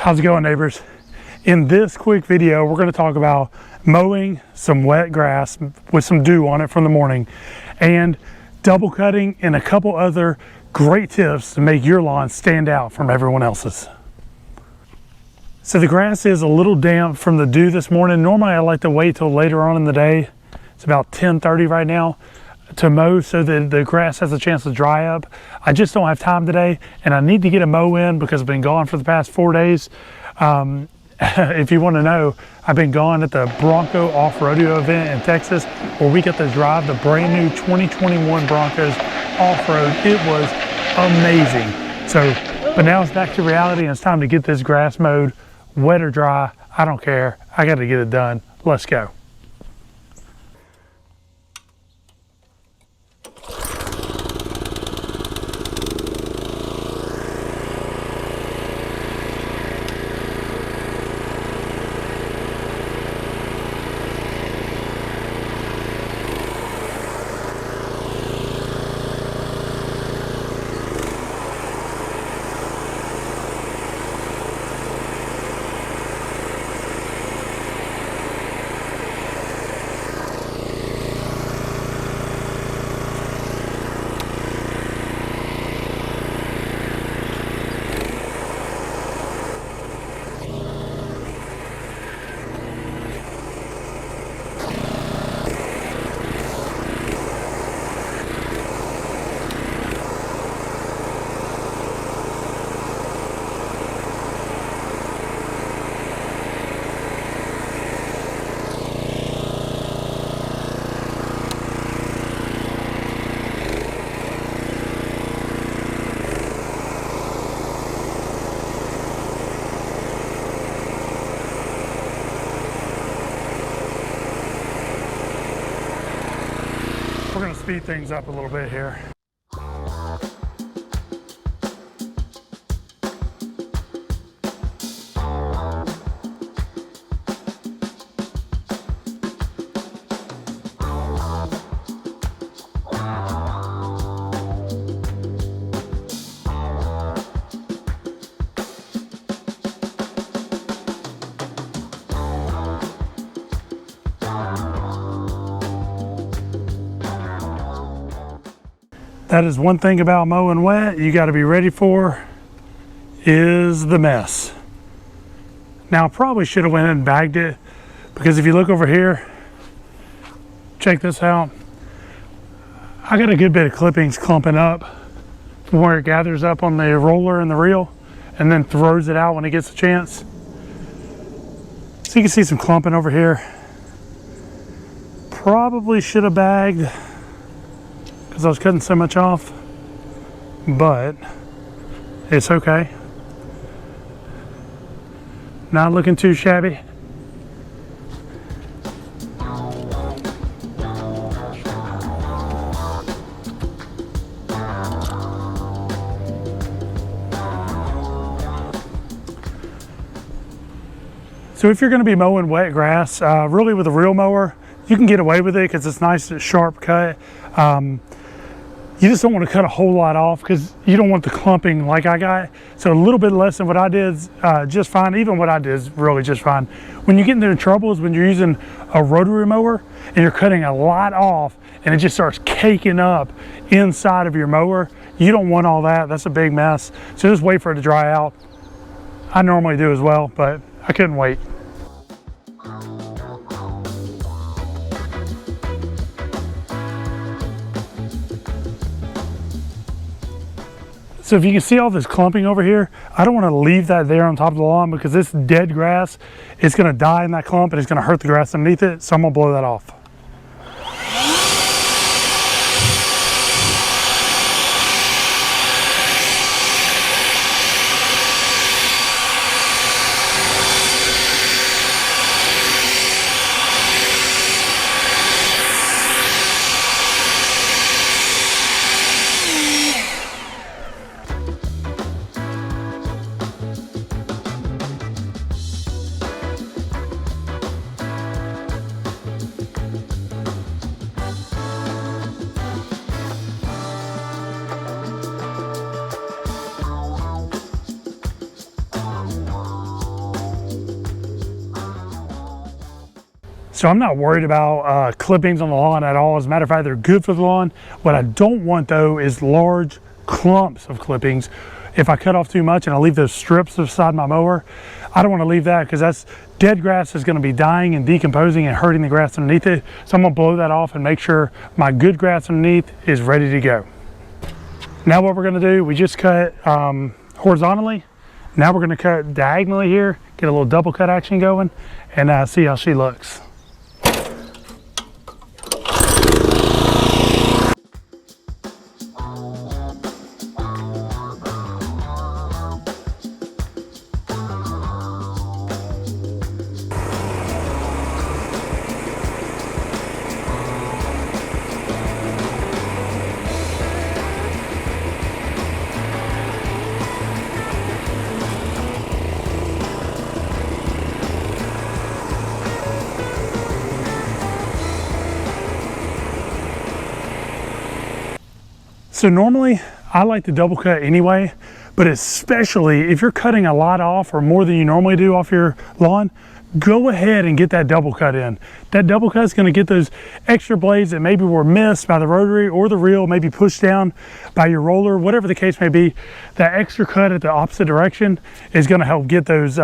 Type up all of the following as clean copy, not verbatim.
How's it going, neighbors? In this quick video, we're going to talk about mowing some wet grass with some dew on it from the morning and double cutting and a couple other great tips to make your lawn stand out from everyone else's. So the grass is a little damp from the dew this morning. Normally I like to wait till later on in the day. It's about 10:30 right now to mow so that the grass has a chance to dry up. I just don't have time today, and I need to get a mow in because I've been gone for the past 4 days. If you want to know, I've been gone at the BRONCO Off-Rodeo event in Texas, where we got to drive the brand new 2021 Broncos off-road. It was amazing. But now it's back to reality, and it's time to get this grass mowed, wet or dry, I don't care. I got to get it done. Let's go. We're going to speed things up a little bit here. That is one thing about mowing wet you got to be ready for is the mess. Now I probably should have went and bagged it, because if you look over here, check this out. I got a good bit of clippings clumping up from where it gathers up on the roller and the reel and then throws it out when it gets a chance. So you can see some clumping over here. Probably should have bagged because I was cutting so much off, but it's okay. Not looking too shabby. So if you're going to be mowing wet grass, really with a reel mower, you can get away with it because it's nice and sharp cut. You just don't want to cut a whole lot off because you don't want the clumping like I got. So a little bit less than what I did is just fine. Even what I did is really just fine. When you get into trouble is when you're using a rotary mower and you're cutting a lot off and it just starts caking up inside of your mower. You don't want all that. That's a big mess. So just wait for it to dry out. I normally do as well, but I couldn't wait. So if you can see all this clumping over here, I don't want to leave that there on top of the lawn because this dead grass is going to die in that clump and it's going to hurt the grass underneath it. So I'm going to blow that off. So I'm not worried about clippings on the lawn at all. As a matter of fact, they're good for the lawn. What I don't want though is large clumps of clippings. If I cut off too much and I leave those strips beside my mower, I don't want to leave that because that's dead grass is going to be dying and decomposing and hurting the grass underneath it. So I'm going to blow that off and make sure my good grass underneath is ready to go. Now what we're going to do, we just cut horizontally. Now we're going to cut diagonally here, get a little double cut action going, and see how she looks. So normally I like to double cut anyway, but especially if you're cutting a lot off or more than you normally do off your lawn, go ahead and get that double cut in. That double cut is going to get those extra blades that maybe were missed by the rotary or the reel, maybe pushed down by your roller, whatever the case may be. That extra cut at the opposite direction is going to help get those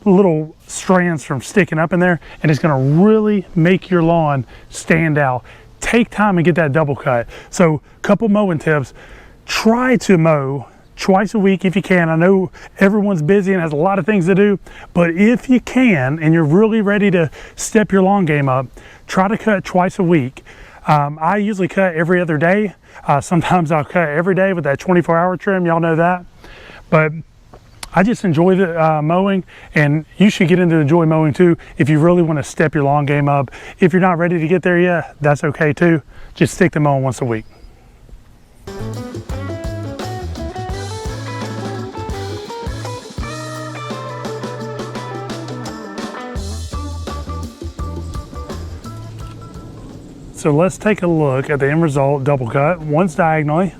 little strands from sticking up in there, and it's going to really make your lawn stand out. Take time and get that double cut. So a couple mowing tips: try to mow twice a week if you can. I know everyone's busy and has a lot of things to do, but if you can and you're really ready to step your lawn game up, try to cut twice a week. I usually cut every other day. Sometimes I'll cut every day with that 24-hour trim, y'all know that. But I just enjoy the mowing, and you should get into enjoy mowing too if you really want to step your lawn game up. If you're not ready to get there yet, that's okay too. Just stick to mowing once a week. So let's take a look at the end result double cut. Once diagonally,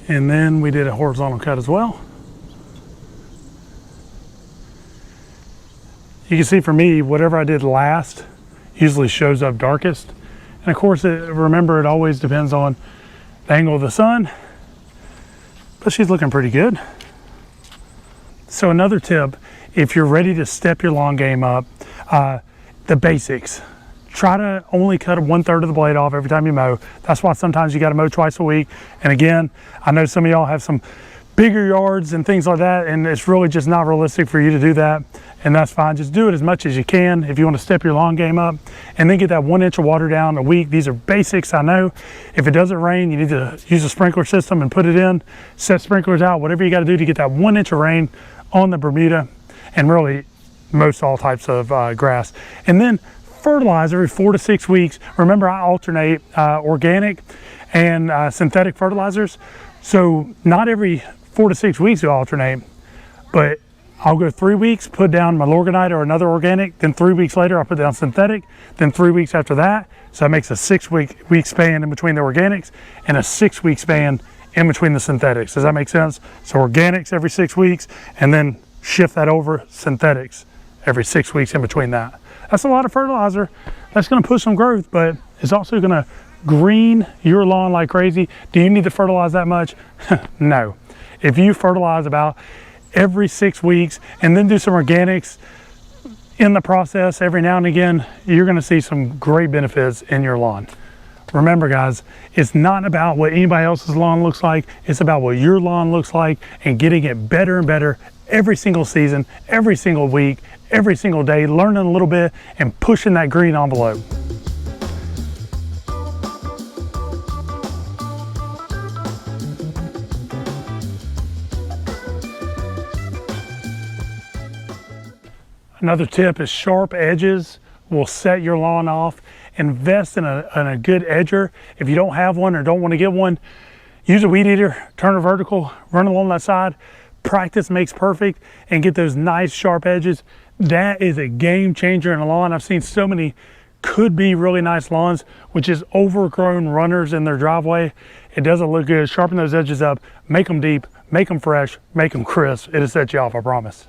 and then we did a horizontal cut as well. You can see for me, whatever I did last usually shows up darkest. And of course, remember, it always depends on the angle of the sun, but she's looking pretty good. So another tip, if you're ready to step your lawn game up, the basics. Try to only cut 1/3 of the blade off every time you mow. That's why sometimes you got to mow twice a week. And again, I know some of y'all have some bigger yards and things like that, and it's really just not realistic for you to do that, and that's fine. Just do it as much as you can if you want to step your lawn game up, and then get that 1 inch of water down a week. These are basics, I know. If it doesn't rain, you need to use a sprinkler system and put it in, set sprinklers out, whatever you got to do to get that 1 inch of rain on the Bermuda, and really most all types of grass. And then fertilize every 4 to 6 weeks. Remember, I alternate organic and synthetic fertilizers, so not every 4 to 6 weeks to alternate, but I'll go 3 weeks, put down my Lorgonite or another organic, then 3 weeks later I'll put down synthetic, then 3 weeks after that. So that makes a 6 week span in between the organics and a 6 week span in between the synthetics. Does that make sense? So organics every 6 weeks, and then shift that over synthetics every 6 weeks in between that. That's a lot of fertilizer. That's going to push some growth, but it's also going to green your lawn like crazy. Do you need to fertilize that much? No. If you fertilize about every 6 weeks and then do some organics in the process every now and again, you're going to see some great benefits in your lawn. Remember, guys, it's not about what anybody else's lawn looks like. It's about what your lawn looks like and getting it better and better every single season, every single week, every single day, learning a little bit and pushing that green envelope. Another tip is sharp edges will set your lawn off. Invest in a good edger. If you don't have one or don't want to get one, use a weed eater, turn it vertical, run along that side. Practice makes perfect, and get those nice sharp edges. That is a game changer in a lawn. I've seen so many could be really nice lawns with just overgrown runners in their driveway. It doesn't look good. Sharpen those edges up, make them deep, make them fresh, make them crisp. It'll set you off, I promise.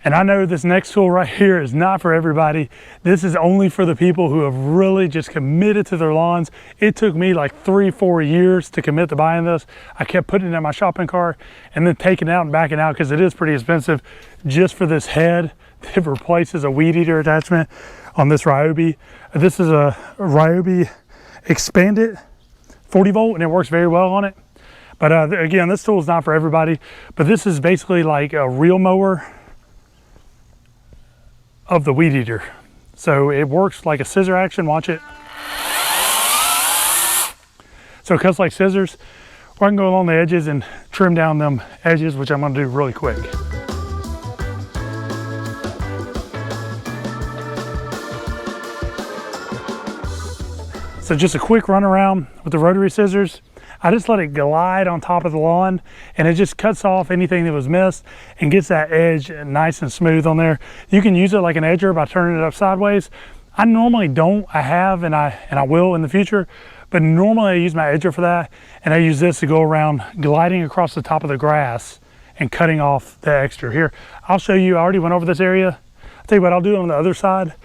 And I know this next tool right here is not for everybody. This is only for the people who have really just committed to their lawns. It took me like 3-4 years to commit to buying this. I kept putting it in my shopping cart and then taking it out and backing out because it is pretty expensive just for this head that replaces a weed eater attachment on this Ryobi. This is a Ryobi expanded 40 volt and it works very well on it. But again, this tool is not for everybody, but this is basically like a reel mower of the weed eater. So it works like a scissor action, watch it. So it cuts like scissors, or I can go along the edges and trim down them edges, which I'm gonna do really quick. So just a quick run around with the rotary scissors. I just let it glide on top of the lawn and it just cuts off anything that was missed and gets that edge nice and smooth on there. You can use it like an edger by turning it up sideways. I normally don't, I have and I will in the future, but normally I use my edger for that, and I use this to go around gliding across the top of the grass and cutting off the extra. Here, I'll show you, I already went over this area. I'll tell you what, I'll do it on the other side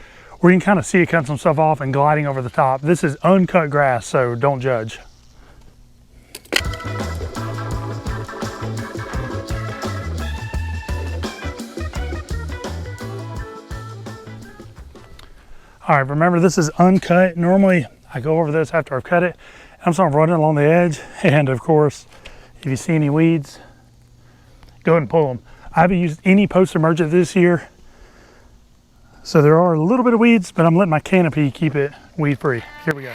where you can kind of see it cutting some stuff off and gliding over the top. This is uncut grass, so don't judge. All right, remember this is uncut. Normally I go over this after I've cut it. I'm just gonna run it along the edge. And of course, if you see any weeds, go ahead and pull them. I haven't used any post-emergent this year, so there are a little bit of weeds, but I'm letting my canopy keep it weed free. Here we go.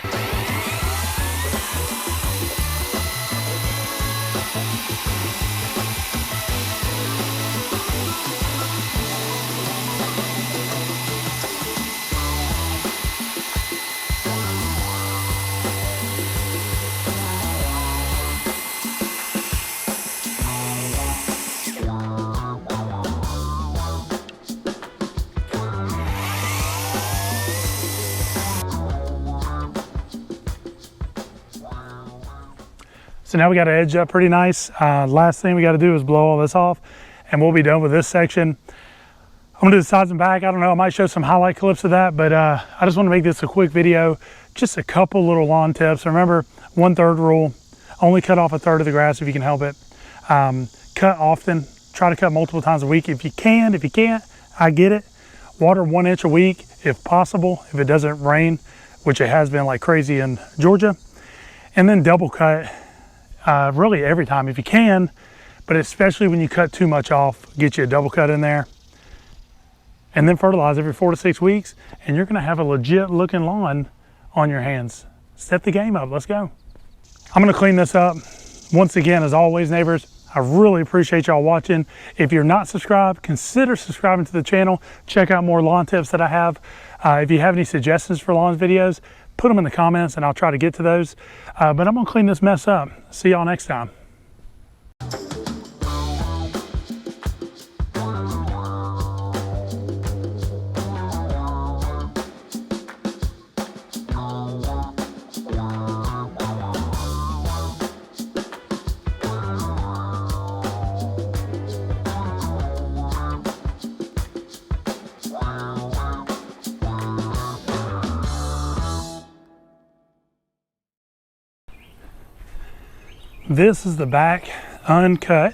So now we got to edge up pretty nice. Last thing we got to do is blow all this off and we'll be done with this section. I'm gonna do the sides and back. I don't know, I might show some highlight clips of that, but I just want to make this a quick video. Just a couple little lawn tips. Remember, 1/3 rule, only cut off 1/3 of the grass if you can help it. Cut often, try to cut multiple times a week if you can. If you can't, I get it. Water 1 inch a week if possible, if it doesn't rain, which it has been like crazy in Georgia. And then double cut really every time if you can, but especially when you cut too much off, get you a double cut in there. And then fertilize every 4 to 6 weeks, and you're gonna have a legit looking lawn on your hands. Step the game up, let's go. I'm gonna clean this up. Once again, as always, neighbors, I really appreciate y'all watching. If you're not subscribed, consider subscribing to the channel. Check out more lawn tips that I have. If you have any suggestions for lawns videos, put them in the comments and I'll try to get to those. But I'm gonna clean this mess up. See y'all next time. This is the back, uncut.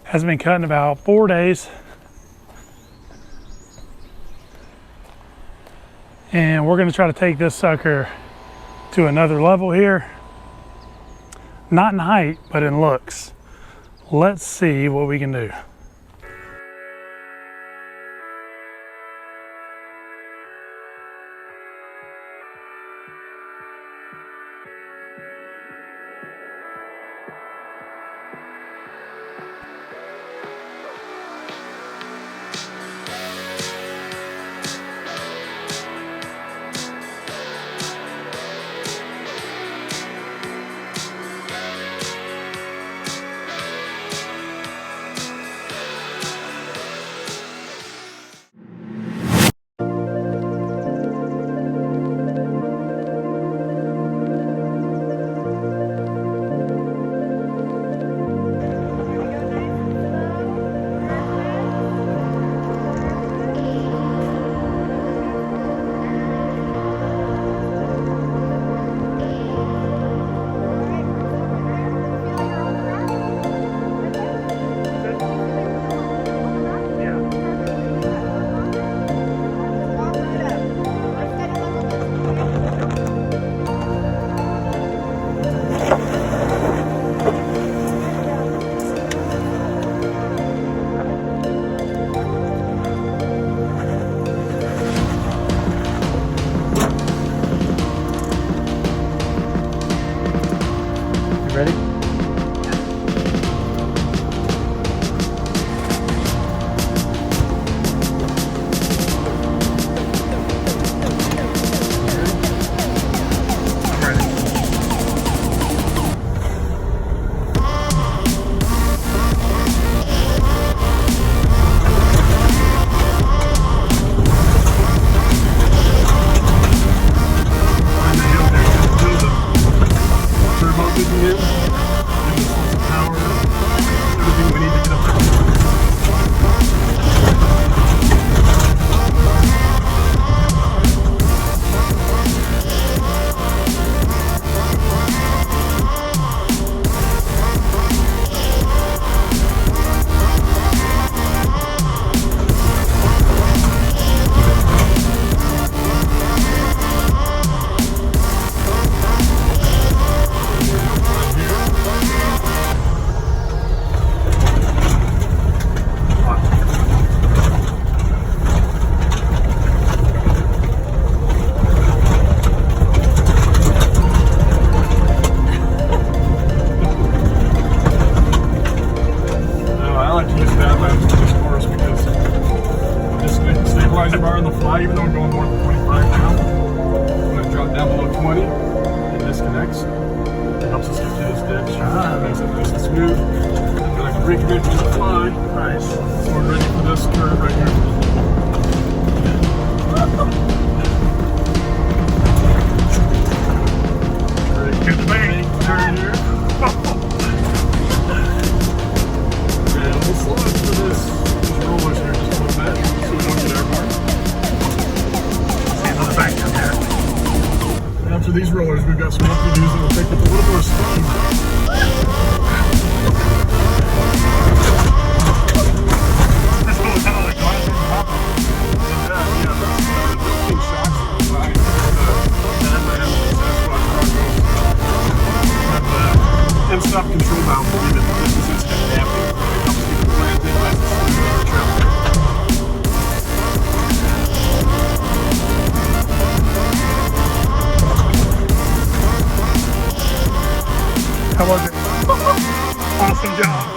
Hasn't been cut in about 4 days. And we're gonna try to take this sucker to another level here. Not in height, but in looks. Let's see what we can do. Ready? Bar on the fly, even though I'm going more than 25 now. I'm going to drop down below 20 and disconnects. It helps us get to this ditch. Makes it nice and smooth. And I can recommit to the fly. Nice. So we're ready for this curve right here. Get the bait. Turn here. And we'll slow it for these rollers here just a little bit so we don't get airborne. After these rollers, we've got some work to do that will take up a little more speed. This one kind of like glass on top. Yeah, that's the 15 shocks on the side. That's what and stop control valve will leave it just as it's damping. It helps keep the plant in nice and smooth on the trail. How was it? Awesome job.